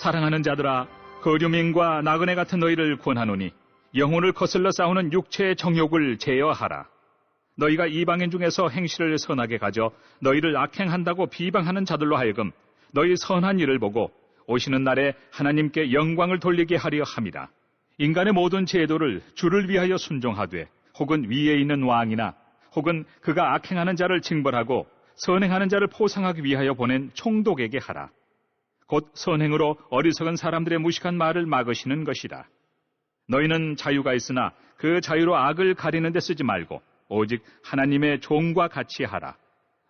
사랑하는 자들아, 거류민과 나그네 같은 너희를 권하노니 영혼을 거슬러 싸우는 육체의 정욕을 제어하라. 너희가 이방인 중에서 행실을 선하게 가져 너희를 악행한다고 비방하는 자들로 하여금 너희 선한 일을 보고 오시는 날에 하나님께 영광을 돌리게 하려 함이라. 인간의 모든 제도를 주를 위하여 순종하되 혹은 위에 있는 왕이나 혹은 그가 악행하는 자를 징벌하고 선행하는 자를 포상하기 위하여 보낸 총독에게 하라. 곧 선행으로 어리석은 사람들의 무식한 말을 막으시는 것이라. 너희는 자유가 있으나 그 자유로 악을 가리는 데 쓰지 말고 오직 하나님의 종과 같이 하라.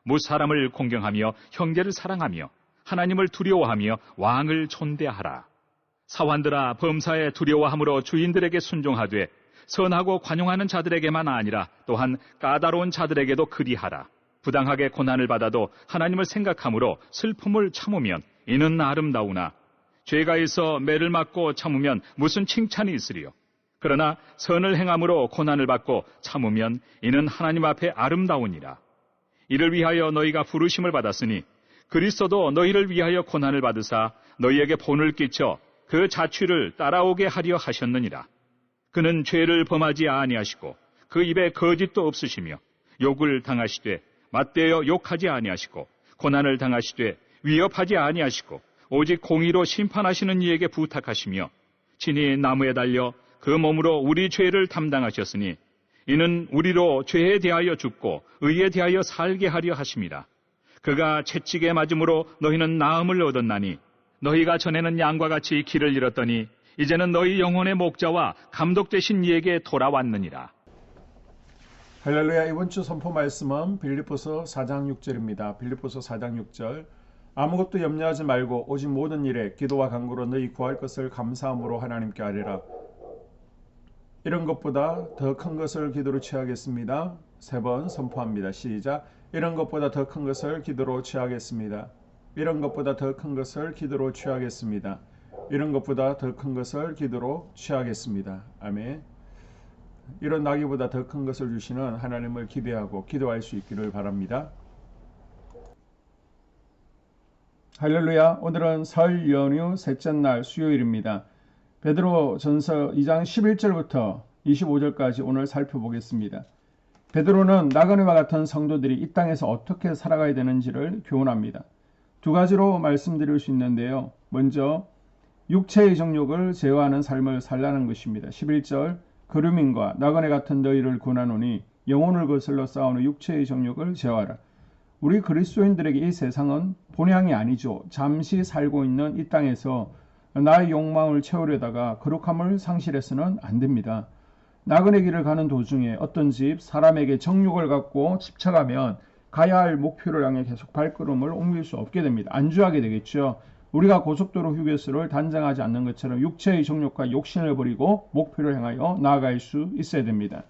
무사람을 공경하며 형제를 사랑하며 하나님을 두려워하며 왕을 존대하라. 사환들아, 범사에 두려워함으로 주인들에게 순종하되 선하고 관용하는 자들에게만 아니라 또한 까다로운 자들에게도 그리하라. 부당하게 고난을 받아도 하나님을 생각함으로 슬픔을 참으면 이는 아름다우나 죄가 있어 매를 맞고 참으면 무슨 칭찬이 있으리요. 그러나 선을 행함으로 고난을 받고 참으면 이는 하나님 앞에 아름다우니라. 이를 위하여 너희가 부르심을 받았으니 그리스도도 너희를 위하여 고난을 받으사 너희에게 본을 끼쳐 그 자취를 따라오게 하려 하셨느니라. 그는 죄를 범하지 아니하시고 그 입에 거짓도 없으시며 욕을 당하시되 맞대어 욕하지 아니하시고 고난을 당하시되 위협하지 아니하시고 오직 공의로 심판하시는 이에게 부탁하시며 친히 나무에 달려 그 몸으로 우리 죄를 담당하셨으니 이는 우리로 죄에 대하여 죽고 의에 대하여 살게 하려 하심이라. 그가 채찍에 맞음으로 너희는 나음을 얻었나니 너희가 전에는 양과 같이 길을 잃었더니 이제는 너희 영혼의 목자와 감독 되신 이에게 돌아왔느니라. 할렐루야. 이번 주 선포 말씀은 빌립보서 4장 6절입니다. 빌립보서 4장 6절. 아무것도 염려하지 말고 오직 모든 일에 기도와 간구로 너희 구할 것을 감사함으로 하나님께 아뢰라. 이런 것보다 더 큰 것을 기도로 취하겠습니다. 3번 선포합니다. 시작. 이런 것보다 더 큰 것을 기도로 취하겠습니다. 이런 것보다 더 큰 것을 기도로 취하겠습니다. 이런 것보다 더 큰 것을 기도로 취하겠습니다. 아멘. 이런 나기보다 더 큰 것을 주시는 하나님을 기대하고 기도할 수 있기를 바랍니다. 할렐루야. 오늘은 설 연휴 셋째 날 수요일입니다. 베드로 전서 2장 11절부터 25절까지 오늘 살펴보겠습니다. 베드로는 나그네와 같은 성도들이 이 땅에서 어떻게 살아가야 되는지를 교훈합니다. 두 가지로 말씀드릴 수 있는데요. 먼저 육체의 정욕을 제어하는 삶을 살라는 것입니다. 11절 거류민과 나그네 같은 너희를 권하노니 영혼을 거슬러 싸우는 육체의 정욕을 제어하라. 우리 그리스도인들에게 이 세상은 본향이 아니죠. 잠시 살고 있는 이 땅에서 나의 욕망을 채우려다가 거룩함을 상실해서는 안 됩니다. 나그네 길을 가는 도중에 어떤 집, 사람에게 정욕을 갖고 집착하면 가야 할 목표를 향해 계속 발걸음을 옮길 수 없게 됩니다. 안주하게 되겠죠. 우리가 고속도로 휴게소를 단장하지 않는 것처럼 육체의 정욕과 욕심을 버리고 목표를 향하여 나아갈 수 있어야 됩니다.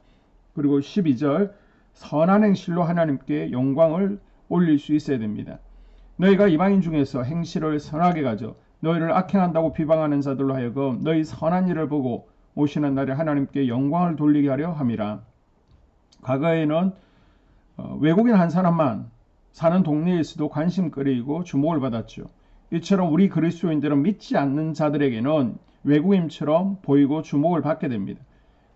그리고 12절 선한 행실로 하나님께 영광을 올릴 수 있어야 됩니다. 너희가 이방인 중에서 행실을 선하게 가져 너희를 악행한다고 비방하는 자들로 하여금 너희 선한 일을 보고 오시는 날에 하나님께 영광을 돌리게 하려 함이라. 과거에는 외국인 한 사람만 사는 동네에서도 관심거리이고 주목을 받았죠. 이처럼 우리 그리스도인들은 믿지 않는 자들에게는 외국인처럼 보이고 주목을 받게 됩니다.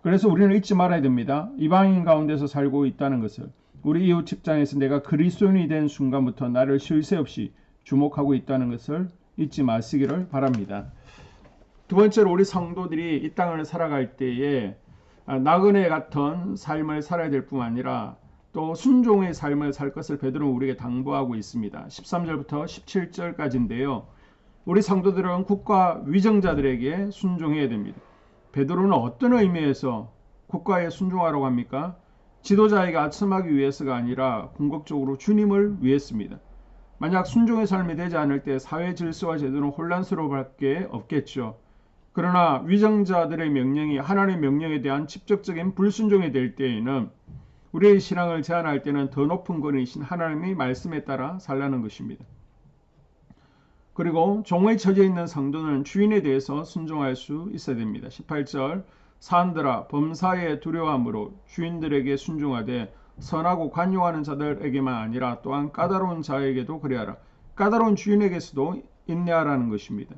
그래서 우리는 잊지 말아야 됩니다. 이방인 가운데서 살고 있다는 것을. 우리 이웃 직장에서 내가 그리스도인이 된 순간부터 나를 쉴 새 없이 주목하고 있다는 것을 잊지 마시기를 바랍니다. 두 번째로 우리 성도들이 이 땅을 살아갈 때에 나그네 같은 삶을 살아야 될 뿐 아니라 또 순종의 삶을 살 것을 베드로는 우리에게 당부하고 있습니다. 13절부터 17절까지인데요. 우리 성도들은 국가 위정자들에게 순종해야 됩니다. 베드로는 어떤 의미에서 국가에 순종하라고 합니까? 지도자에게 아첨하기 위해서가 아니라 궁극적으로 주님을 위했습니다. 만약 순종의 삶이 되지 않을 때 사회 질서와 제도는 혼란스러울 밖에 없겠죠. 그러나 위정자들의 명령이 하나님의 명령에 대한 직접적인 불순종이 될 때에는 우리의 신앙을 제한할 때는 더 높은 권위이신 하나님의 말씀에 따라 살라는 것입니다. 그리고 종의 처지에 있는 성도는 주인에 대해서 순종할 수 있어야 됩니다. 18절 사한들아 범사에 두려워함으로 주인들에게 순종하되 선하고 관용하는 자들에게만 아니라 또한 까다로운 자에게도 그리하라. 까다로운 주인에게서도 인내하라는 것입니다.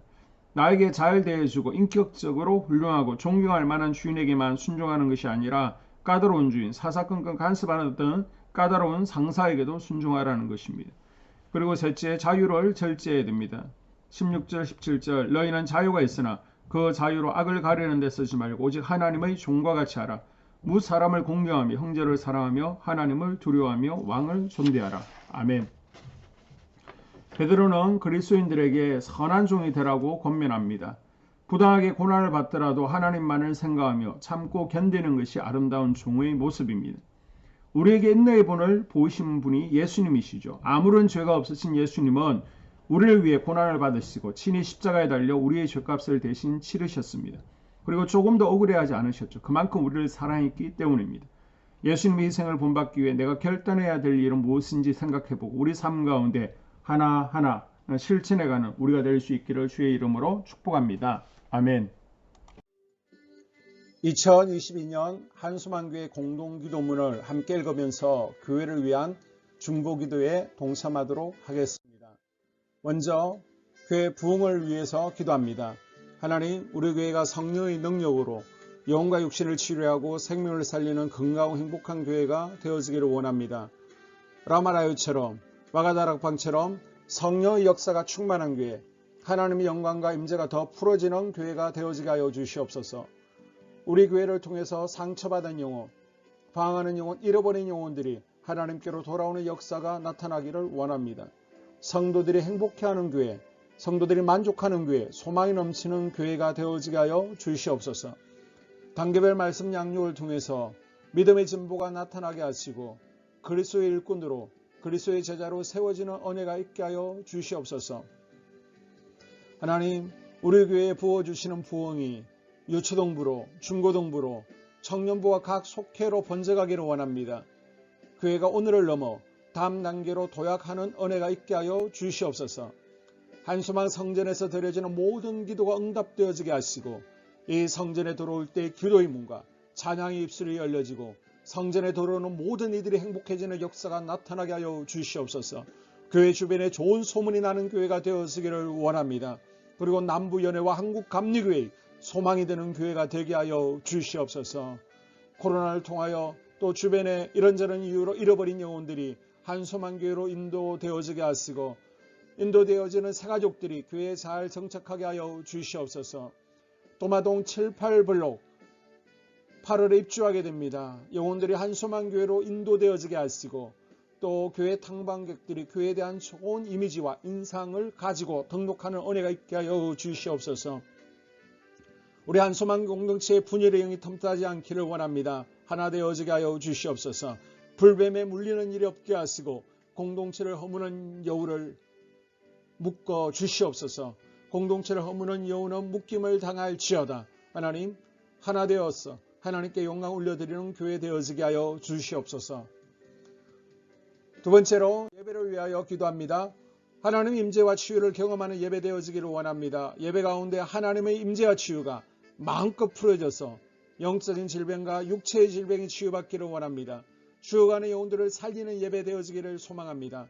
나에게 잘 대해주고 인격적으로 훌륭하고 존경할 만한 주인에게만 순종하는 것이 아니라 까다로운 주인, 사사건건 간섭하는 까다로운 상사에게도 순종하라는 것입니다. 그리고 셋째, 자유를 절제해야 됩니다. 16절, 17절 너희는 자유가 있으나 그 자유로 악을 가리는 데 쓰지 말고 오직 하나님의 종과 같이 하라. 무 사람을 공경하며 형제를 사랑하며 하나님을 두려워하며 왕을 존대하라. 아멘. 베드로는 그리스도인들에게 선한 종이 되라고 권면합니다. 부당하게 고난을 받더라도 하나님만을 생각하며 참고 견디는 것이 아름다운 종의 모습입니다. 우리에게 인내의 본을 보이신 분이 예수님이시죠. 아무런 죄가 없으신 예수님은 우리를 위해 고난을 받으시고 친히 십자가에 달려 우리의 죄값을 대신 치르셨습니다. 그리고 조금 더 억울해하지 않으셨죠. 그만큼 우리를 사랑했기 때문입니다. 예수님의 희생을 본받기 위해 내가 결단해야 될 일은 무엇인지 생각해보고 우리 삶 가운데 하나하나 실천해가는 우리가 될 수 있기를 주의 이름으로 축복합니다. 아멘. 2022년 한수만교회 공동기도문을 함께 읽으면서 교회를 위한 중보기도에 동참하도록 하겠습니다. 먼저 교회 부흥을 위해서 기도합니다. 하나님, 우리 교회가 성령의 능력으로 영혼과 육신을 치료하고 생명을 살리는 건강하고 행복한 교회가 되어지기를 원합니다. 라마라요처럼 와가다락방처럼 성령의 역사가 충만한 교회, 하나님의 영광과 임재가 더 풀어지는 교회가 되어지게 하여 주시옵소서. 우리 교회를 통해서 상처받은 영혼, 방황하는 영혼, 잃어버린 영혼들이 하나님께로 돌아오는 역사가 나타나기를 원합니다. 성도들이 행복해하는 교회, 성도들이 만족하는 교회, 소망이 넘치는 교회가 되어지게 하여 주시옵소서. 단계별 말씀 양육을 통해서 믿음의 진보가 나타나게 하시고 그리스도의 일꾼으로 그리스도의 제자로 세워지는 은혜가 있게 하여 주시옵소서. 하나님, 우리 교회에 부어주시는 부흥이 유초동부로, 중고동부로, 청년부와 각 속회로 번져가기를 원합니다. 교회가 오늘을 넘어 다음 단계로 도약하는 은혜가 있게 하여 주시옵소서. 한수만 성전에서 드려지는 모든 기도가 응답되어지게 하시고 이 성전에 들어올 때 기도의 문과 찬양의 입술이 열려지고 성전에 들어오는 모든 이들이 행복해지는 역사가 나타나게 하여 주시옵소서. 교회 주변에 좋은 소문이 나는 교회가 되어지기를 원합니다. 그리고 남부연회와 한국감리교회의 소망이 되는 교회가 되게 하여 주시옵소서. 코로나를 통하여 또 주변에 이런저런 이유로 잃어버린 영혼들이 한소만교회로 인도되어지게 하시고 인도되어지는 새가족들이 교회에 잘 정착하게 하여 주시옵소서. 도마동 7, 8블록 8월에 입주하게 됩니다. 영혼들이 한소만교회로 인도되어지게 하시고 또 교회 탕방객들이 교회에 대한 좋은 이미지와 인상을 가지고 등록하는 은혜가 있게 하여 주시옵소서. 우리 한소만 공동체의 분열의 영이 틈타지 않기를 원합니다. 하나 되어지게 하여 주시옵소서. 불뱀에 물리는 일이 없게 하시고 공동체를 허무는 여우를 묶어 주시옵소서. 공동체를 허무는 여우는 묶임을 당할지어다. 하나님, 하나 되어서 하나님께 영광 올려드리는 교회 되어지게 하여 주시옵소서. 두 번째로 예배를 위하여 기도합니다. 하나님 임재와 치유를 경험하는 예배 되어지기를 원합니다. 예배 가운데 하나님의 임재와 치유가 마음껏 풀어져서 영적인 질병과 육체의 질병이 치유받기를 원합니다. 죽어가는 영혼들을 살리는 예배 되어지기를 소망합니다.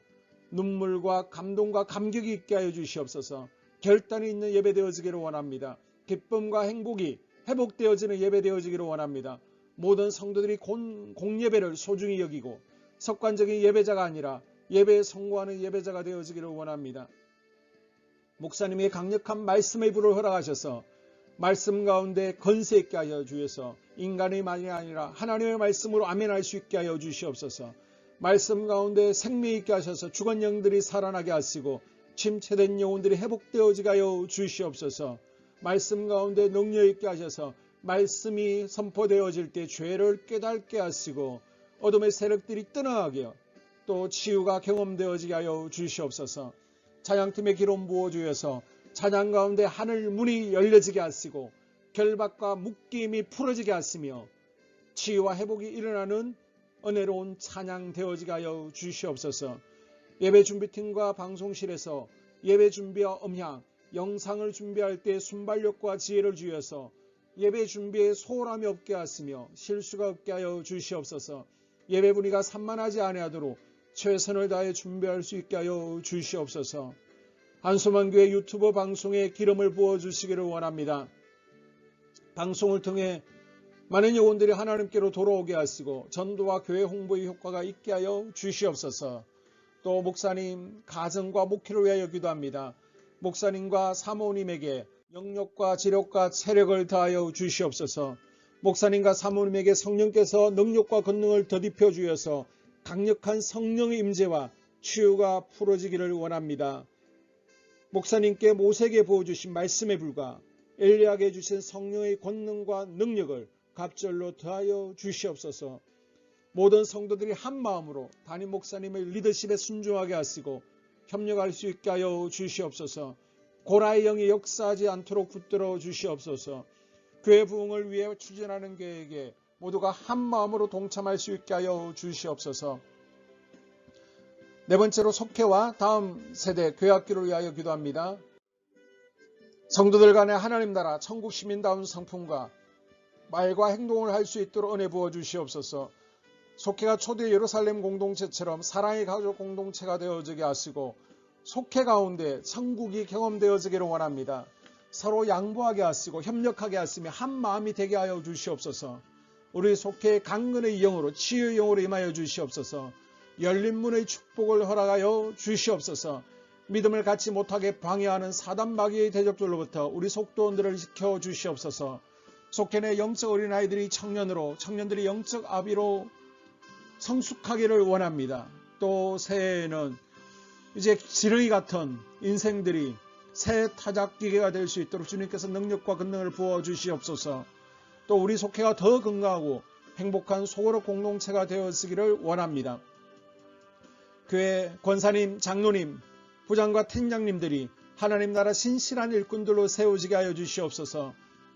눈물과 감동과 감격이 있게 하여 주시옵소서. 결단이 있는 예배 되어지기를 원합니다. 기쁨과 행복이 회복되어지는 예배 되어지기를 원합니다. 모든 성도들이 공예배를 소중히 여기고 석관적인 예배자가 아니라 예배에 성공하는 예배자가 되어지기를 원합니다. 목사님의 강력한 말씀의 불을 허락하셔서 말씀 가운데 건세 있게 하여 주셔서 인간의 말이 아니라 하나님의 말씀으로 아멘할 수 있게 하여 주시옵소서. 말씀 가운데 생명 있게 하셔서 죽은 영들이 살아나게 하시고 침체된 영혼들이 회복되어지게 하여 주시옵소서. 말씀 가운데 능력 있게 하셔서 말씀이 선포되어질 때 죄를 깨닫게 하시고 어둠의 세력들이 떠나가게 또 치유가 경험되어지게 하여 주시옵소서. 찬양팀의 기름 부어주셔서 찬양 가운데 하늘 문이 열려지게 하시고 결박과 묶임이 풀어지게 하시며 치유와 회복이 일어나는 은혜로운 찬양 되어지게 하여 주시옵소서. 예배 준비팀과 방송실에서 예배 준비와 음향, 영상을 준비할 때 순발력과 지혜를 주셔서 예배 준비에 소홀함이 없게 하시며 실수가 없게 하여 주시옵소서. 예배 분위기가 산만하지 아니하도록 최선을 다해 준비할 수 있게 하여 주시옵소서. 한수만교회 유튜브 방송에 기름을 부어주시기를 원합니다. 방송을 통해 많은 영혼들이 하나님께로 돌아오게 하시고 전도와 교회 홍보의 효과가 있게 하여 주시옵소서. 또 목사님 가정과 목회를 위하여 기도합니다. 목사님과 사모님에게 영력과 지력과 체력을 다하여 주시옵소서. 목사님과 사모님에게 성령께서 능력과 권능을 더딥혀 주셔서 강력한 성령의 임재와 치유가 풀어지기를 원합니다. 목사님께 모세에게 부어주신 말씀에 불과 엘리야에게 주신 성령의 권능과 능력을 갑절로 더하여 주시옵소서. 모든 성도들이 한 마음으로 담임 목사님의 리더십에 순종하게 하시고 협력할 수 있게 하여 주시옵소서. 고라의 영이 역사하지 않도록 붙들어 주시옵소서. 교회 부흥을 위해 추진하는 계획에 모두가 한 마음으로 동참할 수 있게 하여 주시옵소서. 네 번째로 속회와 다음 세대 교회학교를 위하여 기도합니다. 성도들 간의 하나님 나라 천국 시민다운 성품과 말과 행동을 할 수 있도록 은혜 부어 주시옵소서. 속회가 초대 예루살렘 공동체처럼 사랑의 가족 공동체가 되어지게 하시고 속회 가운데 천국이 경험되어지기를 원합니다. 서로 양보하게 하시고 협력하게 하시며 한 마음이 되게 하여 주시옵소서. 우리 속회의 강건의 영으로 치유의 영으로 임하여 주시옵소서. 열린 문의 축복을 허락하여 주시옵소서. 믿음을 갖지 못하게 방해하는 사단 마귀의 대적들로부터 우리 속도원들을 지켜 주시옵소서. 속회 내 영적 어린아이들이 청년들이 영적 아비로 성숙하기를 원합니다. 또 새해에는 이제 지렁이 같은 인생들이 새 타작기계가 될 수 있도록 주님께서 능력과 권능을 부어 주시옵소서. 또 우리 속회가 더 건강하고 행복한 소그룹 공동체가 되었기를 원합니다. 교회 권사님, 장로님, 부장과 팀장님들이 하나님 나라 신실한 일꾼들로 세워지게 하여 주시옵소서.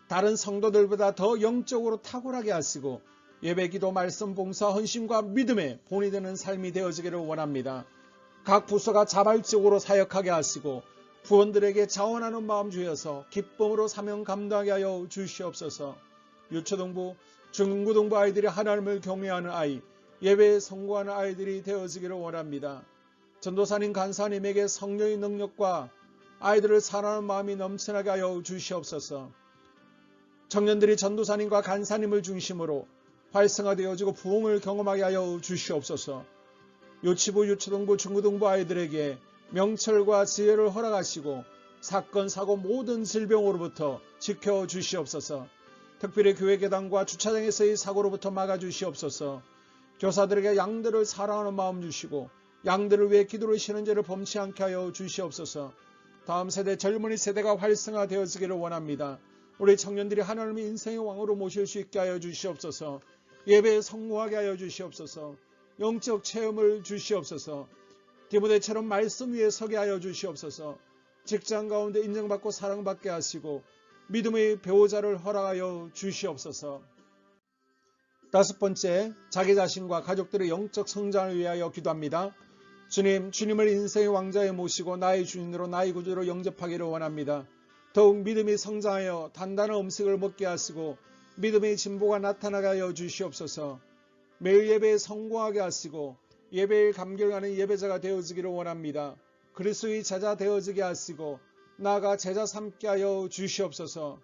다른 성도들보다 더 영적으로 탁월하게 하시고 예배기도 말씀 봉사 헌신과 믿음의 본이 되는 삶이 되어지기를 원합니다. 각 부서가 자발적으로 사역하게 하시고 부원들에게 자원하는 마음 주셔서 기쁨으로 사명 감당하게 하여 주시옵소서. 유초등부, 중고등부 아이들이 하나님을 경외하는 아이, 예배에 성공하는 아이들이 되어지기를 원합니다. 전도사님, 간사님에게 성령의 능력과 아이들을 사랑하는 마음이 넘쳐나게 하여 주시옵소서. 청년들이 전도사님과 간사님을 중심으로 활성화되어지고 부흥을 경험하게 하여 주시옵소서. 유치부, 유초등부, 중고등부 아이들에게 명철과 지혜를 허락하시고 사건, 사고 모든 질병으로부터 지켜주시옵소서. 특별히 교회 계단과 주차장에서의 사고로부터 막아주시옵소서. 교사들에게 양들을 사랑하는 마음 주시고 양들을 위해 기도를 쉬는 죄를 범치 않게 하여 주시옵소서. 다음 세대 젊은이 세대가 활성화되어지기를 원합니다. 우리 청년들이 하나님의 인생의 왕으로 모실 수 있게 하여 주시옵소서. 예배에 성공하게 하여 주시옵소서. 영적 체험을 주시옵소서. 디모데처럼 말씀 위에 서게 하여 주시옵소서. 직장 가운데 인정받고 사랑받게 하시고 믿음의 배우자를 허락하여 주시옵소서. 다섯 번째, 자기 자신과 가족들의 영적 성장을 위하여 기도합니다. 주님을 인생의 왕자에 모시고 나의 주인으로 나의 구주로 영접하기를 원합니다. 더욱 믿음이 성장하여 단단한 음식을 먹게 하시고 믿음의 진보가 나타나게 하여 주시옵소서. 매일 예배에 성공하게 하시고 예배에 감격하는 예배자가 되어지기를 원합니다. 그리스도의 제자 되어지게 하시고 나아가 제자 삼게 하여 주시옵소서.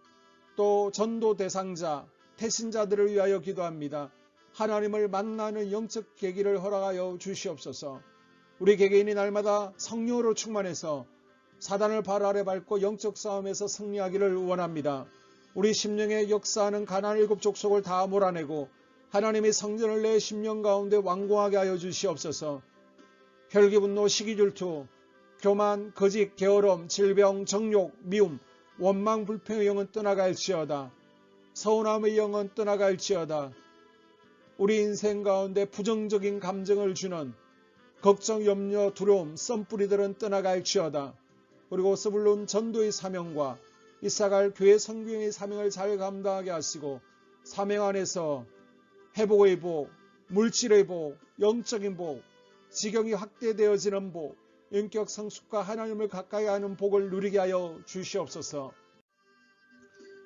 또 전도 대상자, 태신자들을 위하여 기도합니다. 하나님을 만나는 영적 계기를 허락하여 주시옵소서. 우리 개개인이 날마다 성령으로 충만해서 사단을 발 아래 밟고 영적 싸움에서 승리하기를 원합니다. 우리 심령에 역사하는 가나안 7 족속을 다 몰아내고 하나님의 성전을 내 심령 가운데 완공하게 하여 주시옵소서. 혈기, 분노, 시기, 질투, 교만, 거짓, 게으름, 질병, 정욕, 미움, 원망, 불평의 영은 떠나갈지어다. 서운함의 영은 떠나갈지어다. 우리 인생 가운데 부정적인 감정을 주는 걱정, 염려, 두려움, 썸뿌리들은 떠나갈지어다. 그리고 스불론 전도의 사명과 이사갈 교회 선교의 사명을 잘 감당하게 하시고 사명 안에서 회복의 복, 물질의 복, 영적인 복, 지경이 확대되어지는 복, 인격 성숙과 하나님을 가까이 하는 복을 누리게 하여 주시옵소서.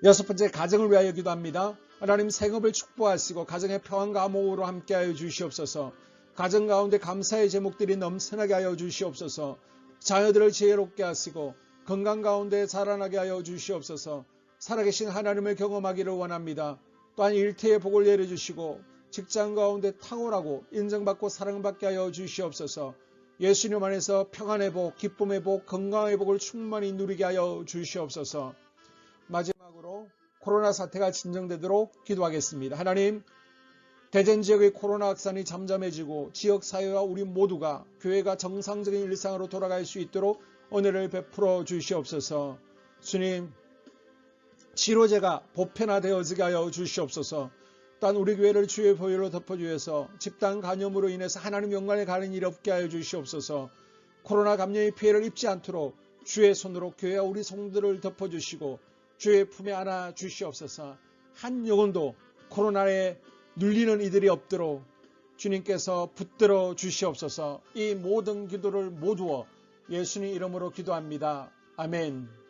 여섯 번째, 가정을 위하여 기도합니다. 하나님 생업을 축복하시고 가정의 평안과 암호로 함께하여 주시옵소서. 가정 가운데 감사의 제목들이 넘쳐나게 하여 주시옵소서. 자녀들을 지혜롭게 하시고 건강 가운데 자라나게 하여 주시옵소서. 살아계신 하나님을 경험하기를 원합니다. 또한 일태의 복을 내려주시고 직장 가운데 탁월하고 인정받고 사랑받게 하여 주시옵소서. 예수님 안에서 평안의 복, 기쁨의 복, 건강의 복을 충만히 누리게 하여 주시옵소서. 마지막으로 코로나 사태가 진정되도록 기도하겠습니다. 하나님, 대전 지역의 코로나 확산이 잠잠해지고 지역사회와 우리 모두가 교회가 정상적인 일상으로 돌아갈 수 있도록 은혜를 베풀어 주시옵소서. 주님, 치료제가 보편화되어지게 하여 주시옵소서. 또한 우리 교회를 주의 보혈로 덮어주셔서 집단 감염으로 인해서 하나님 영광에 가는 일 없게 하여 주시옵소서. 코로나 감염의 피해를 입지 않도록 주의 손으로 교회와 우리 성도들을 덮어주시고 주의 품에 안아 주시옵소서. 한 영혼도 코로나에 눌리는 이들이 없도록 주님께서 붙들어 주시옵소서. 이 모든 기도를 모두어 예수님 이름으로 기도합니다. 아멘.